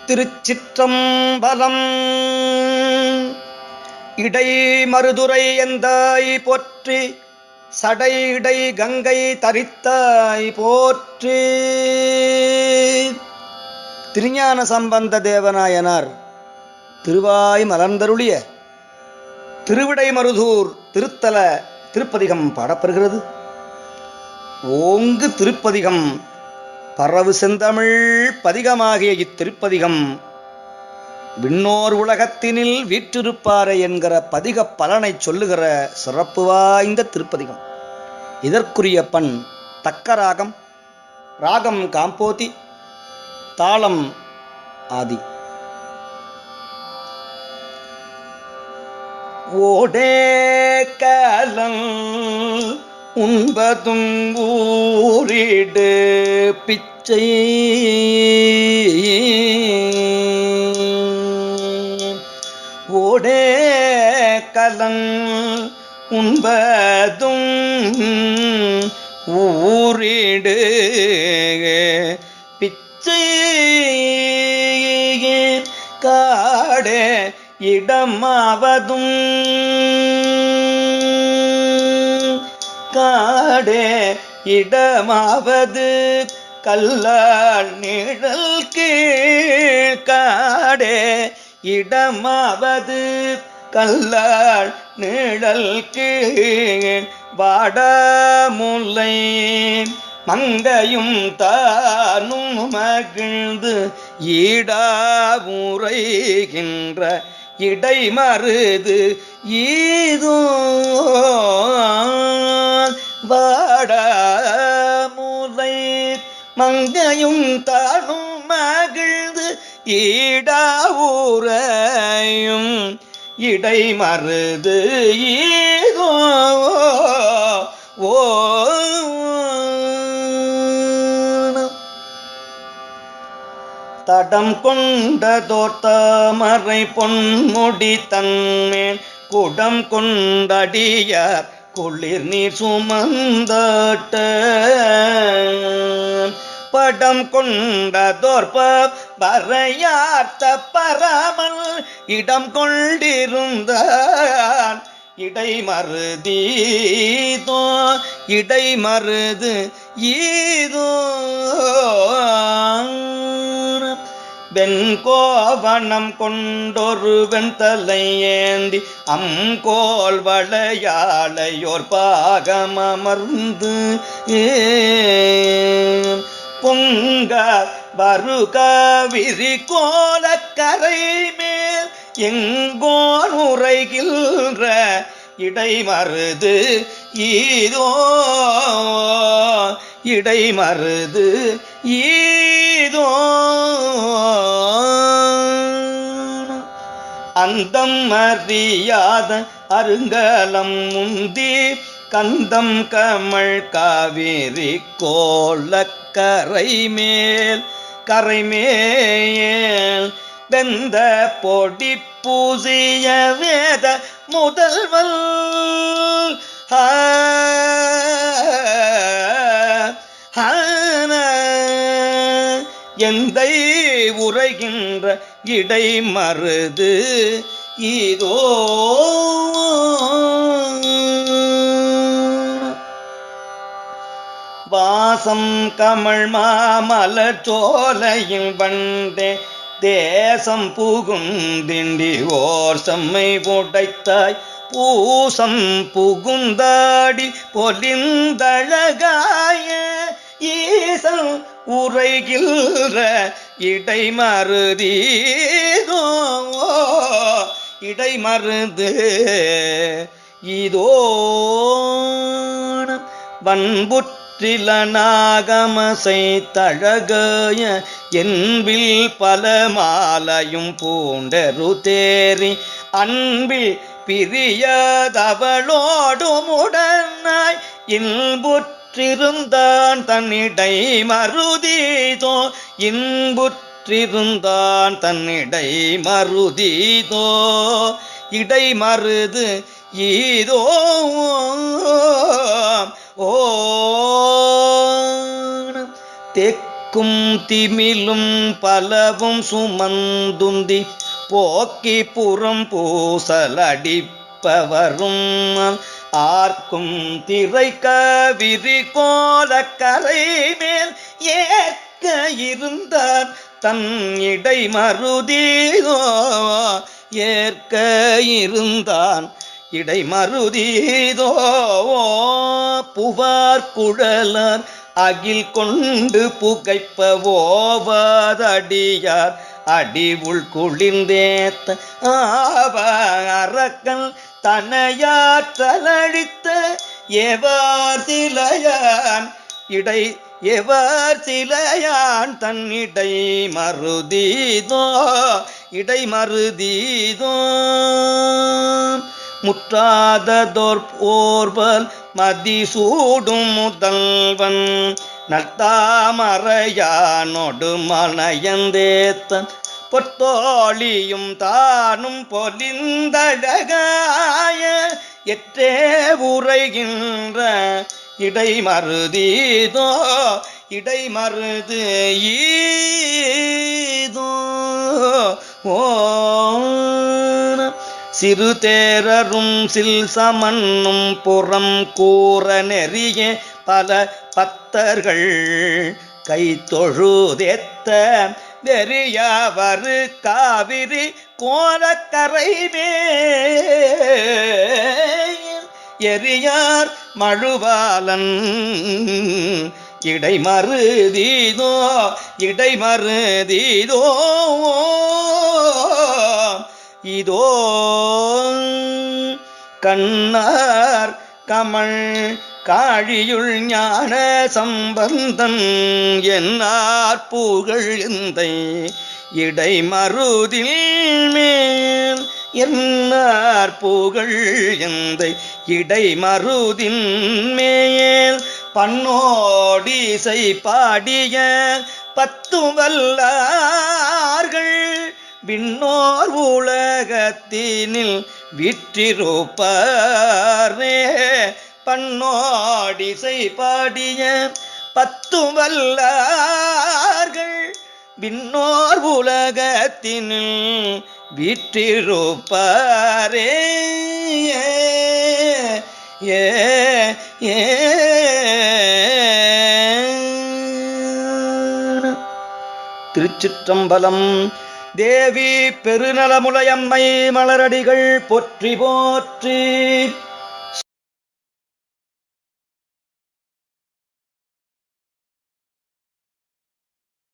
திருச்சிற்றம்பலம். இடை மருதுரை எந்தாய் போற்றி, சடை இடை கங்கை தரித்தாய் போற்றி. திருஞான சம்பந்த தேவநாயனார் திருவாய் மலர்ந்தருளிய திருவிடை மருதூர் திருத்தல திருப்பதிகம் பாடப்படுகிறது. ஓங்கு திருப்பதிகம் பரவு செந்தமிழ் பதிகமாகிய இத்திருப்பதிகம் விண்ணோர் உலகத்தினில் வீற்றிருப்பாரை என்கிற பதிக பலனை சொல்லுகிற சிறப்பு வாய்ந்த திருப்பதிகம். இதற்குரிய பண் தக்க ராகம், ராகம் காம்போதி, தாளம் ஆதி. ஓடே கலம் உண்பதும் ஊரிடு பிச்சை, ஓடே கலம் உண்பதும் ஊரிடு பிச்சை, காடே இடமாவதும் காடே இடமாவது கல்லால் நிழல் கீழ், காடே இடமாவது கல்லால் நிழல் கீழ், வாடமுலை மங்கையும் தானும் மகிழ்ந்து ஈடாவுரைகின்ற இடைமருது ஈதோ, வாடமுலை மங்கையும் தானும் மகிழ்ந்து ஈடாவுரையும் இடைமருது ஈதோ. ஓ தடம் கொண்டதோர் தாமரை பொன்முடி தன்மேல் குடம் கொண்டடியார் குளிர் நீர் சுமந்தாட்ட, படம் கொண்டதோர் பறையார்த்த பராமல் இடம் கொண்டிருந்தான் இடைமருதீதோ, இடைமருது ஈதோ. வெண்கோவணம் கொண்டொரு வெண்தலை ஏந்தி அங்கோல் வளையாளையோர் பாகம் அமர்ந்து பொங்க வருக விரி கோலக்கரை மேல் எங்கோன் உரைகின்ற இடைமருது ஈதோ, இடைமருது ஈதோ. அந்தம் அறியாத அருங்கலம் முந்தி கந்தம் கமழ் காவிரி கோலக்கரை மேல், கரை மேல் வெந்த பொடி பூசிய வேத முதல்வல் எந்தை உரைகின்ற இடைமருது இதோ. வாசம் கமழ் மாமலர் சோலையில் வந்தே தேசம் புகுந்திண்டி ஓர் செம்மை உடைத்தாய் பூசம் புகுந்தாடி பொலிந்தழகாய ஈசன் உரைகின்ற இடைமருதீதோ, இடைமருது இதோ. வன்புற்றில நாகமசை தழகாய என்பில் பல மாலையும் பூண்டரு தேரி அன்பில் பிரியதவளோடும் உடனாய் இன்புற்றிருந்தான் தன்னிடை மருதீதோ, இன்புற்றிருந்தான் தன்னிடை மருதீதோ, இடைமருது ஈதோ. ஓ போக்கும் திமிலும் பலவும் சுமந்துந்தி போக்கி புறம் பூசலடிப்பவரும் ஆர்க்கும் திரைக்க விரி கோல கரை மேல் ஏற்க இருந்தார் தன் இடை மருதீதோ ஏற்க இருந்தான் இடை மருதீதோ புவார் குழலார் அகில் கொண்டு புகைப்பவோவதடியார் அடி உள் குளிர்ந்தேத்த ஆவ அரக்கன் தனையாற்றலழித்த எவார் சிலையான் இடை எவர் சிலையான் தன்னிடை மருதீதோ இடை மருதீதோ முற்றாததோர் போர்வல் மதிசூடும் முதல்வன் நல்தாமரையானொடு மனையந்தேத்தன் பொத்தோழியும் தானும் பொலிந்தழகாய எற்றே உரைகின்ற இடை மருதீதோ இடை மருது ஈதோ ஓ சிறு தேரரும் சில் சமன்னும் புறம் கூற நெறிய பல பத்தர்கள் கை தொழுதேத்த வெறியவரு காவிரி கோலக்கரை மேல் எரியார் மழுவாலன் இடை மருதீதோ இடை மருதீதோ இதோ கண்ணார் கமழ் காழியுள் ஞான சம்பந்தன் என்னார் புகழ் எந்தை இடை மருதில் மேல் என்னார் புகழ் எந்தை இடை மருதின் மேல் பண்ணோடிசை பாடிய பத்து வல்லார்கள் விண்ணோர் உலகத்தினில் விற்றிருப்பாரே பண்ணோடிசை பாடிய பத்து வல்லார்கள் விண்ணோர் உலகத்தினில் விற்றிருப்பாரே ஏ ஏ திருச்சிற்றம்பலம். தேவி பெருநலமுலையம்மை மலரடிகள் போற்றி போற்றி.